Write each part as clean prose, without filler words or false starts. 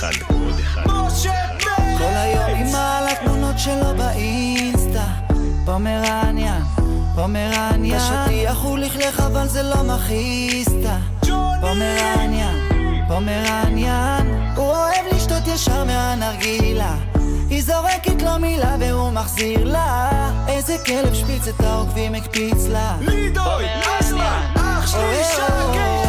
אחד. כל היום היא מעלה תמונות שלו באינסטה. פומרניאן, פומרניאן, השטיח הוא לכלך אבל זה לא מכיסטה. פומרניאן, פומרניאן, הוא אוהב לשתות ישר מהנרגילה. היא זורקת לו מילה והוא מחזיר לה. איזה כלב שפיץ את העוקבים הקפיץ לה. לידוי, אסלה, אח שלי שקר.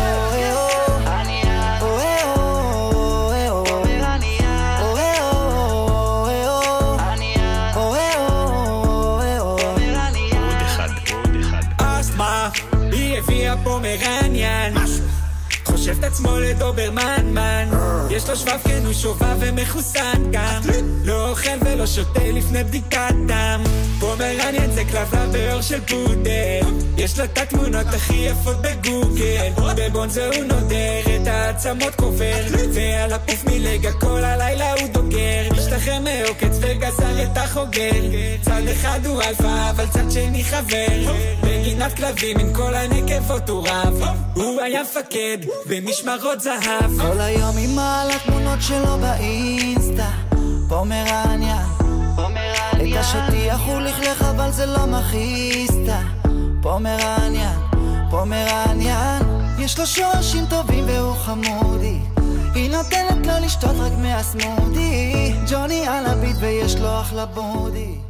היא הביאה פומרניאן, חושב את עצמו לדוברמן מן. יש לו שבב כן הוא שובב ומחוסן גם, לא אוכל ולא שותה לפני בדיקת דם. פומרניאן זה כלבה באור של פודר, יש לו את התמונות הכי יפות בגוגל. בבונזו הוא נודר את העצמות קובר, ועל הפוף מלגה כל הלילה הוא דוגר. משתחרר מעוקץ וגזר את החוגר, צד אחד הוא אלפא אבל צד שני חבר. בגינת כלבים עם כל הנקבות הוא רב, הוא היה מפקד במשמרות זהב. כל היום היא מעלה תמונות שלו באינסטה. פומרניאן, את השטיח הוא לכלך אבל זה לא מכיסטה. פומרניאן, פומרניאן, יש לו שורשים טובים והוא חמודי. היא נותנת לו לשתות רק מהסמודי. ג'וני על הביט ויש לו אחלה בודי.